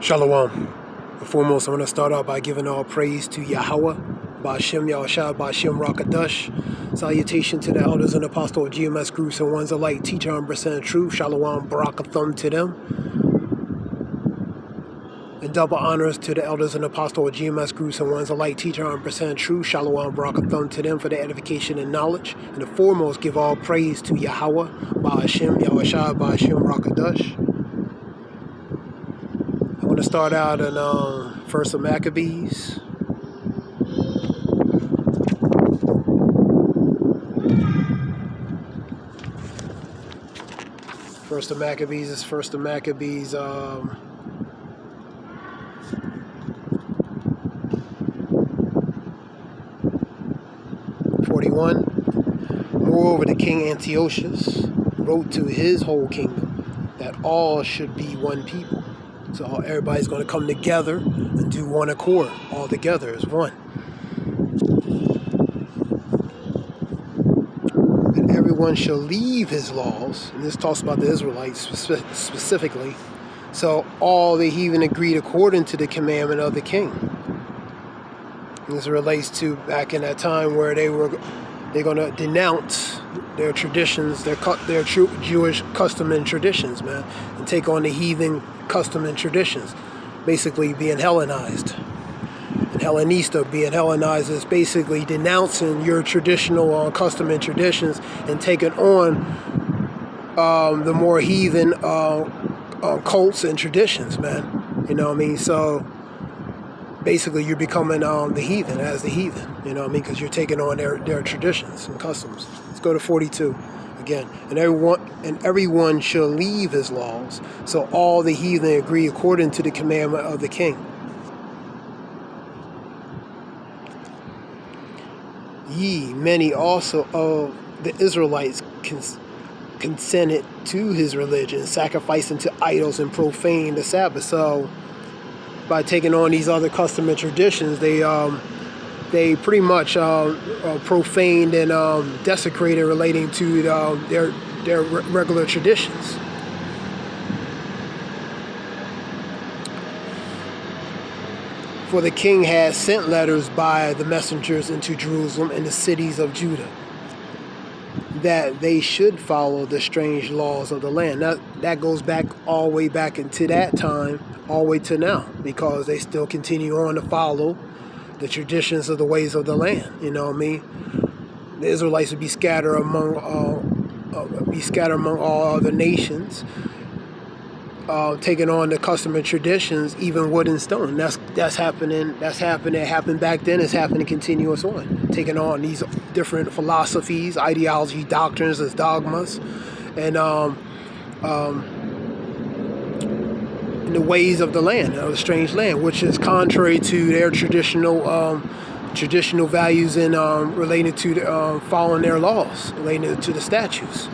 Shalom. Foremost, I'm going to start out by giving all praise to Yahweh, Ba'ashem Yahushua, Ba'ashem Rakadash. Salutation to the elders and apostles of GMS groups and ones alike, teacher 100% truth. Shalom, barakathum to them. And double honors to the elders and apostles of GMS groups and ones alike, teacher 100% truth. Shalom, barakathum to them for their edification and knowledge. And the foremost, give all praise to Yahweh, Ba'ashem Yahushua, Ba'ashem Rakadash. I'm going to start out in First of Maccabees. First of Maccabees, 41. Moreover, the king Antiochus wrote to his whole kingdom that all should be one people. So everybody's going to come together and do one accord, all together as one. And everyone shall leave his laws, and this talks about the Israelites specifically. So all the heathen agreed according to the commandment of the king. And this relates to back in that time where they're going to denounce their traditions, their true Jewish custom and traditions, man, and take on the heathen custom and traditions, basically being Hellenized. And Hellenista, being Hellenized, is basically denouncing your traditional custom and traditions and taking on the more heathen cults and traditions, man. You know what I mean? So basically you're becoming the heathen as the heathen, you know what I mean? Because you're taking on their traditions and customs. Let's go to 42 again. And everyone shall leave his laws. So all the heathen agree according to the commandment of the king. Ye, many also of the Israelites consented to his religion, sacrificing to idols and profaned the Sabbath. So by taking on these other custom and traditions, they pretty much profaned and desecrated relating to their regular traditions. For the king had sent letters by the messengers into Jerusalem and the cities of Judah, that they should follow the strange laws of the land. That goes back all the way back into that time, all the way to now, because they still continue on to follow the traditions of the ways of the land. You know what I mean? The Israelites would be scattered among all other nations, taking on the custom and traditions, even wood and stone. That's happening. It happened back then. It's happening continuous on, taking on these different philosophies, ideology, doctrines as dogmas, and the ways of the land, of the strange land, which is contrary to their traditional values and related to following their laws, related to the statutes.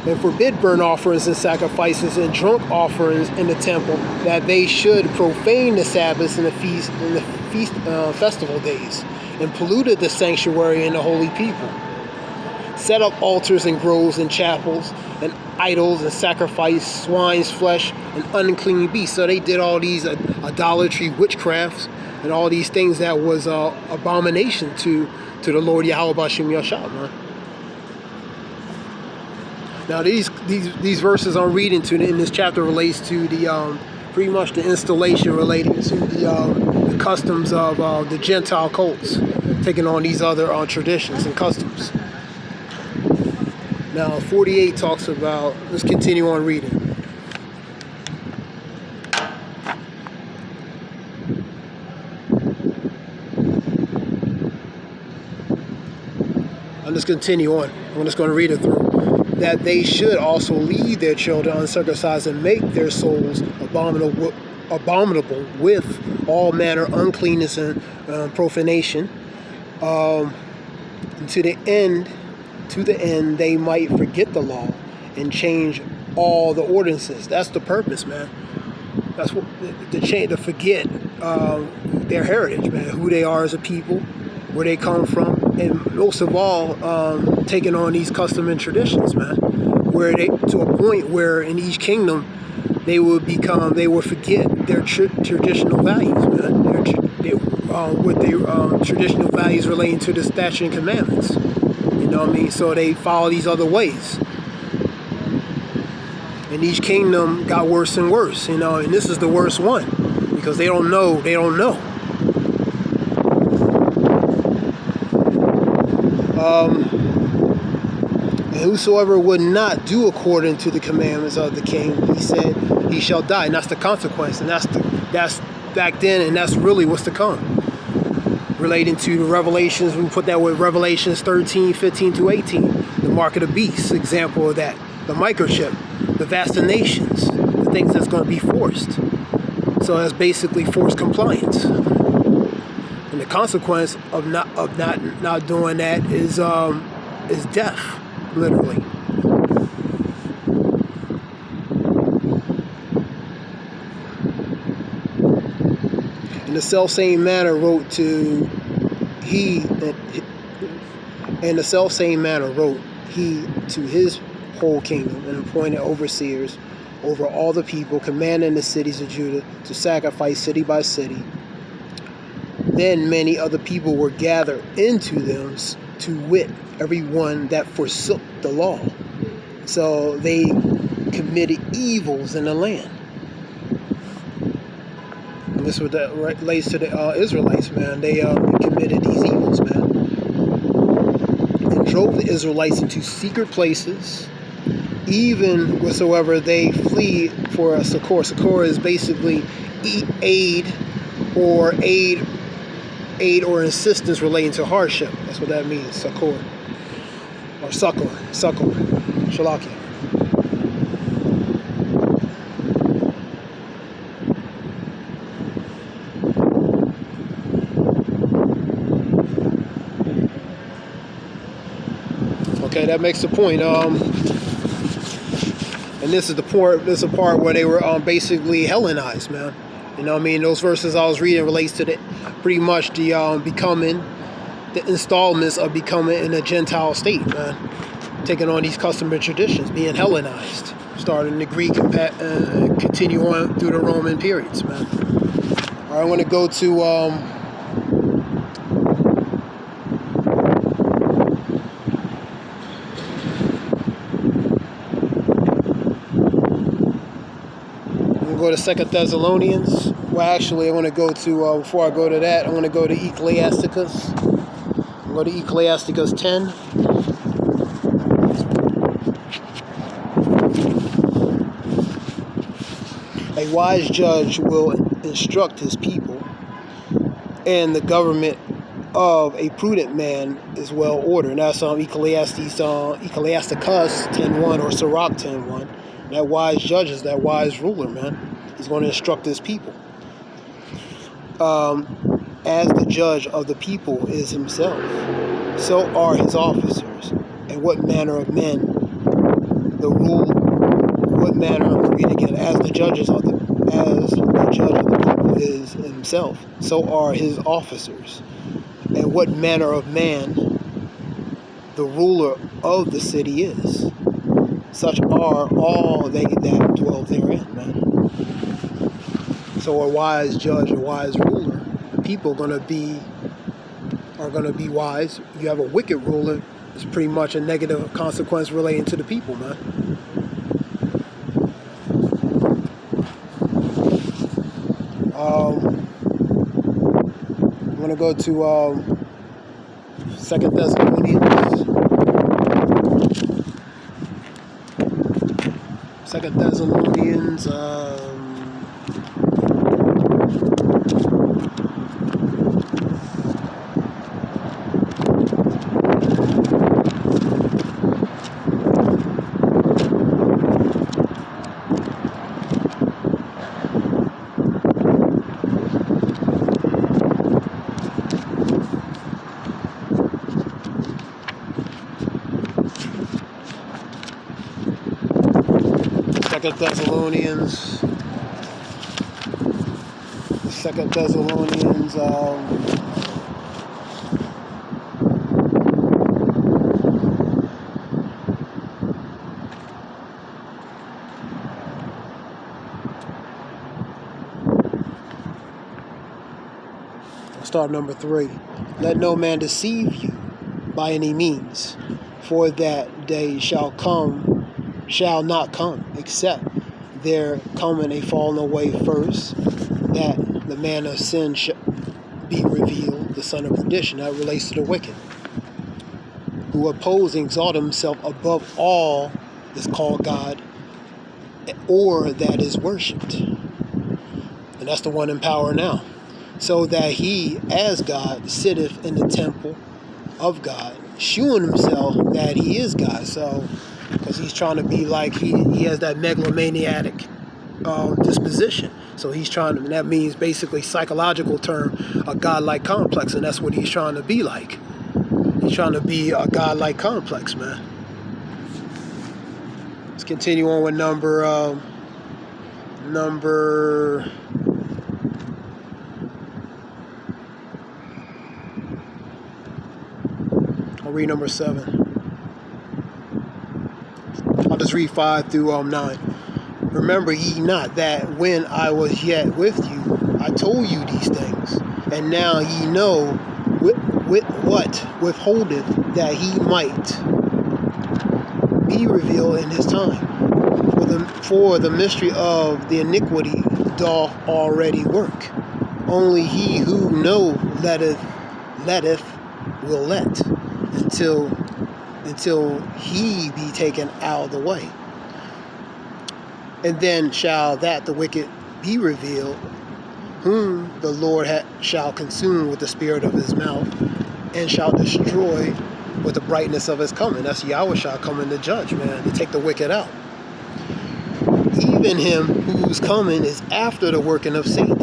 And forbid burnt offerings and sacrifices and drunk offerings in the temple, that they should profane the Sabbaths and the feast festival days, and polluted the sanctuary and the holy people. Set up altars and groves and chapels and idols and sacrifice swine's flesh and unclean beasts. So they did all these idolatry, witchcrafts, and all these things that was abomination to the Lord Yahweh Ba'ashem Yahushua, man. Now these verses I'm reading to in this chapter relates to the pretty much the installation relating to the customs of the Gentile cults, taking on these other traditions and customs. Now 48 talks about, let's continue on reading. I'm just continue on. I'm just going to read it through. That they should also lead their children uncircumcised and make their souls abominable with all manner uncleanness and profanation, to the end they might forget the law and change all the ordinances. That's the purpose, man. That's what to forget their heritage, man, who they are as a people, where they come from, and most of all, taking on these custom and traditions, man, where they, to a point where in each kingdom, they would forget their traditional values, man. Traditional values relating to the statute and commandments. You know what I mean? So they follow these other ways. And each kingdom got worse and worse, you know, and this is the worst one because they don't know. And whosoever would not do according to the commandments of the king, he said, he shall die. And that's the consequence. And that's back then, and that's really what's to come. Relating to the Revelations, we put that with Revelations 13, 15 to 18. The mark of the beast, example of that. The microchip, the vaccinations, the things that's going to be forced. So that's basically forced compliance. And the consequence of not doing that is death, literally. In the self-same manner wrote he to his whole kingdom and appointed overseers over all the people, commanding the cities of Judah to sacrifice city by city. Then many other people were gathered into them, to wit, everyone that forsook the law. So they committed evils in the land. And this was that relates to the Israelites, man. They committed these evils, man. And drove the Israelites into secret places, even whatsoever they flee for a succor. Succor is basically aid or assistance relating to hardship. That's what that means, succor. Or succor. Shalakia. Okay, that makes the point. And this is the part where they were basically Hellenized, man. You know what I mean? Those verses I was reading relates to pretty much the installments of becoming in a Gentile state, man. Taking on these custom and traditions, being Hellenized, starting in the Greek and continue on through the Roman periods, man. All right, I'm going to go to go to 2 Thessalonians. Well, actually, I want to go to, before I go to that, I want to go to Ecclesiasticus. I'm going to Ecclesiasticus 10. A wise judge will instruct his people, and the government of a prudent man is well ordered. And that's Ecclesiasticus 10:1 or Sirach 10:1. That wise judge is that wise ruler, man. He's going to instruct his people. As the judge of the people is himself, so are his officers. And what manner of men as the judge of the people is himself, so are his officers. And what manner of man the ruler of the city is, such are all they that dwell therein, man. So a wise judge, a wise ruler, the people are going to be wise. You have a wicked ruler, it's pretty much a negative consequence relating to the people, man. I'm going to go to 2 Thessalonians. 2 Thessalonians, 2 Thessalonians, 2 start number 3. Let no man deceive you by any means, for that day shall not come, except there coming a falling away first, that the man of sin shall be revealed, the son of perdition. That relates to the wicked, who oppose and exalt himself above all is called God, or that is worshipped. And that's the one in power now. So that he, as God, sitteth in the temple of God, shewing himself that he is God. So, because he's trying to be like, he has that megalomaniac disposition. So he's trying to, and that means basically psychological term, a godlike complex, and that's what he's trying to be like. He's trying to be a godlike complex, man. Let's continue on with number I'll read number 7. I'll just read 5 through 9. Remember ye not that when I was yet with you, I told you these things, and now ye know what withholdeth, that he might be revealed in his time. For the mystery of the iniquity doth already work. Only he who letteth will let, until he be taken out of the way. And then shall the wicked be revealed, whom the Lord shall consume with the spirit of his mouth, and shall destroy with the brightness of his coming. That's Yahweh shall come in to judge, man, to take the wicked out. Even him whose coming is after the working of Satan,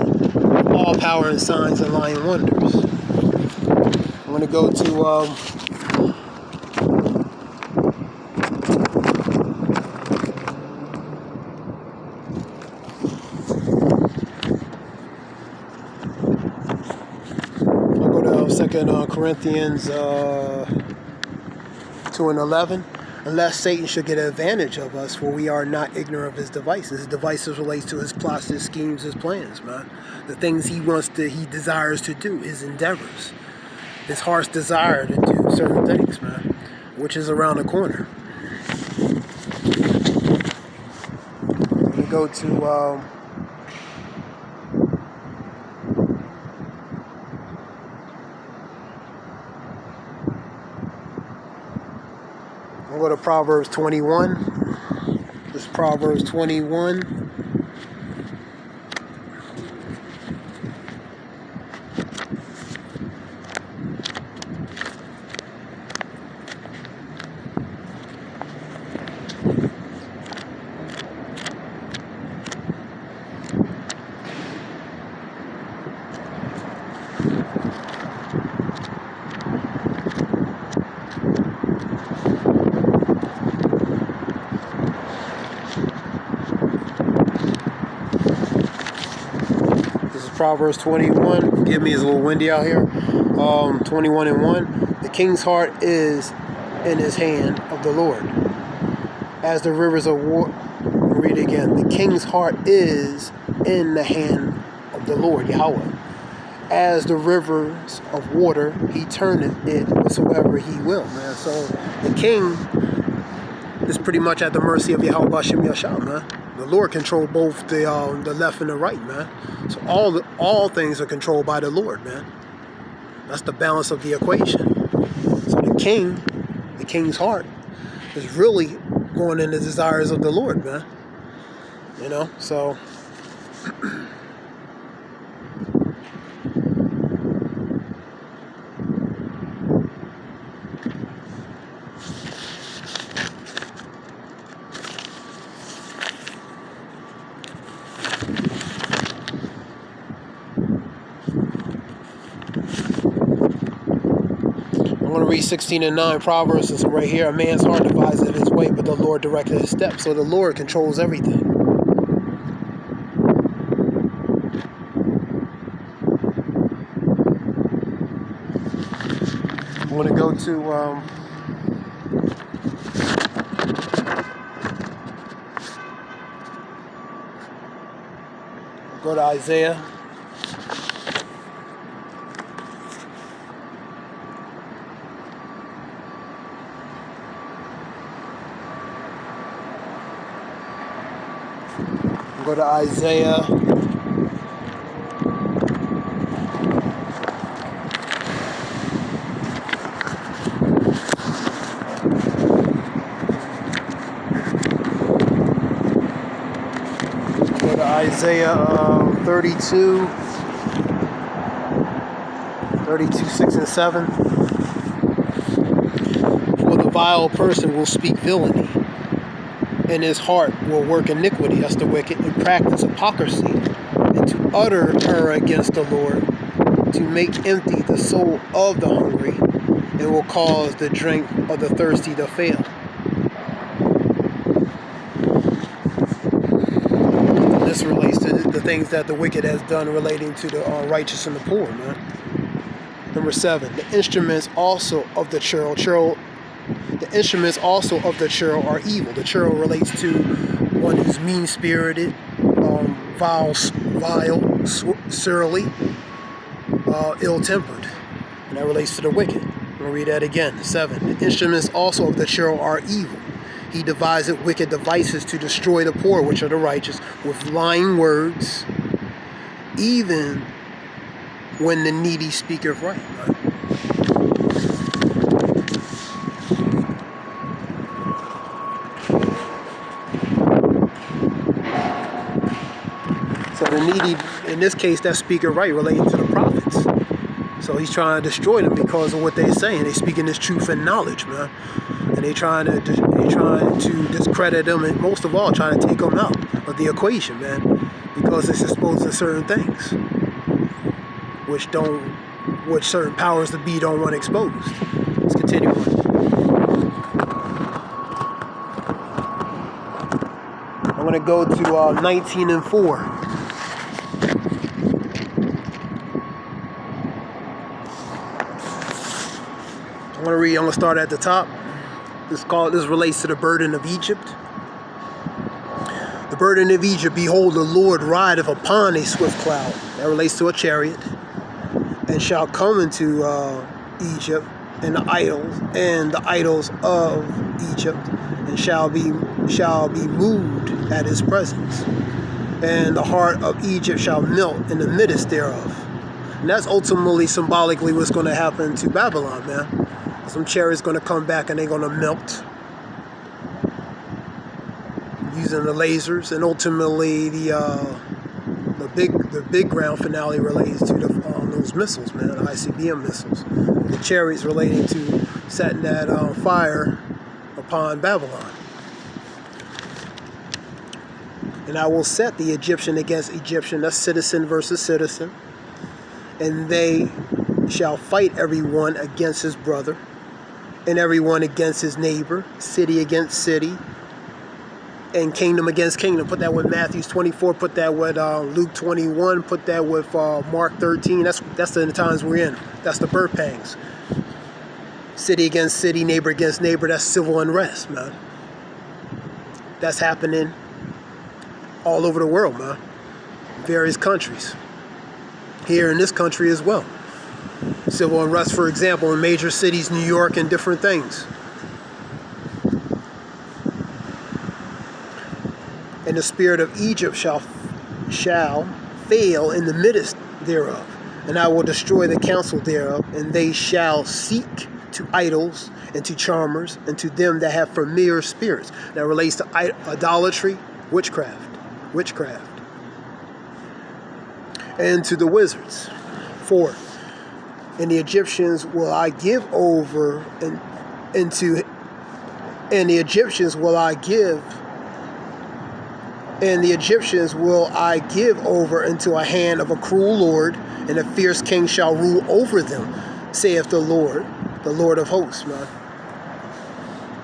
all power and signs and lying wonders. I'm going to go to Second Corinthians 2:11. Unless Satan should get an advantage of us, for we are not ignorant of his devices. His devices relates to his plots, his schemes, his plans, man. The things he desires to do, his endeavors. His heart's desire to do certain things, man, which is around the corner. We go to we'll go to Proverbs 21. This is Proverbs 21. Proverbs 21. Forgive me, it's a little windy out here. 21:1. The king's heart is in his hand of the Lord, as the rivers of water. Read it again. The king's heart is in the hand of the Lord, Yahweh. As the rivers of water, he turneth it whatsoever he will, man. So the king is pretty much at the mercy of Yahweh Bashem Yashah, man. The Lord controls both the left and the right, man. So all things are controlled by the Lord, man. That's the balance of the equation. So the king's heart is really going in the desires of the Lord, man. You know, so I'm going to read 16:9. Proverbs is right here. A man's heart deviseth his way, but the Lord directeth his steps. So the Lord controls everything. I'm going to go to Isaiah. Go to Isaiah. Go to Isaiah 32, 6 and 7. For the vile person will speak villainy, and his heart will work iniquity, that's the wicked, and practice hypocrisy, and to utter error against the Lord, to make empty the soul of the hungry, and will cause the drink of the thirsty to fail. This relates to the things that the wicked has done relating to the righteous and the poor, man. Number 7, the instruments also of the churl. The instruments also of the churl are evil. The churl relates to one who's mean-spirited, vile, surly, ill-tempered. And that relates to the wicked. I'm going to read that again. 7, the instruments also of the churl are evil. He deviseth wicked devices to destroy the poor, which are the righteous, with lying words, even when the needy speaketh right. So the needy, in this case, that speaker right relating to the prophets. So he's trying to destroy them because of what they're saying. They're speaking this truth and knowledge, man. And they're trying to discredit them, and most of all, trying to take them out of the equation, man, because it's exposed to certain things, which certain powers that be don't want exposed. Let's continue on. I'm going to go to 19 and 4. I'm going to start at the top. This relates to the burden of Egypt. The burden of Egypt, behold, the Lord rideth upon a swift cloud. That relates to a chariot. And shall come into Egypt, and the idols of Egypt, and shall be moved at his presence. And the heart of Egypt shall melt in the midst thereof. And that's ultimately, symbolically, what's going to happen to Babylon, man. Some chariots going to come back and they're going to melt using the lasers, and ultimately the big ground finale relates to those missiles, man, the ICBM missiles. The chariots relating to setting that fire upon Babylon. And I will set the Egyptian against Egyptian, that's citizen versus citizen, and they shall fight everyone against his brother, and everyone against his neighbor, city against city, and kingdom against kingdom. Put that with Matthew 24, put that with Luke 21, put that with Mark 13. That's the times we're in. That's the birth pangs. City against city, neighbor against neighbor, that's civil unrest, man. That's happening all over the world, man. Various countries. Here in this country as well. Civil unrest, for example, in major cities, New York, and different things. And the spirit of Egypt shall fail in the midst thereof, and I will destroy the counsel thereof, and they shall seek to idols and to charmers and to them that have familiar spirits. That relates to idolatry, witchcraft, and to the wizards. 4. And the Egyptians will I give over into the Egyptians will I give over into a hand of a cruel lord, and a fierce king shall rule over them, saith the Lord of hosts, man.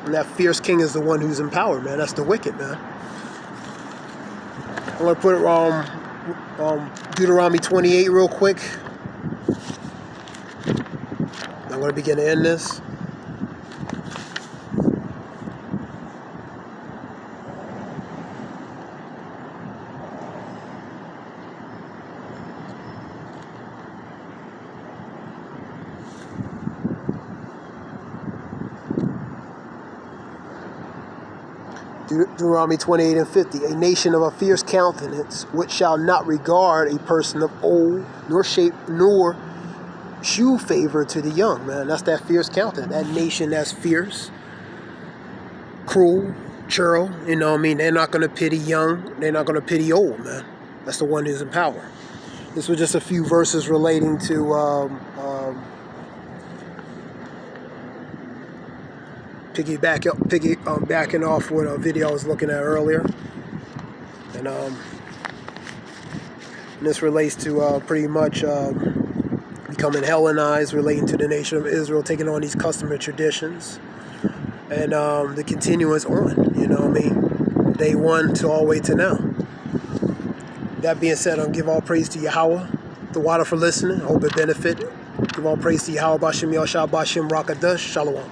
And that fierce king is the one who's in power, man. That's the wicked, man. I'm going to put Deuteronomy 28 real quick. I'm going to begin to end this. Deuteronomy 28 and 50. A nation of a fierce countenance, which shall not regard a person of old, nor shew favor to the young, man. That's that fierce countenance. That nation that's fierce, cruel, churl, you know what I mean? They're not going to pity young. They're not going to pity old, man. That's the one who's in power. This was just a few verses relating to backing off what a video I was looking at earlier. And this relates to pretty much becoming Hellenized, relating to the nation of Israel, taking on these customary traditions. And the continuance on, you know what I mean? Day one to all the way to now. That being said, I'll give all praise to Yahweh, the water for listening. I hope it benefit. Give all praise to Yahweh, Bashem Yahshua, Bashem Rakadash, Shalom.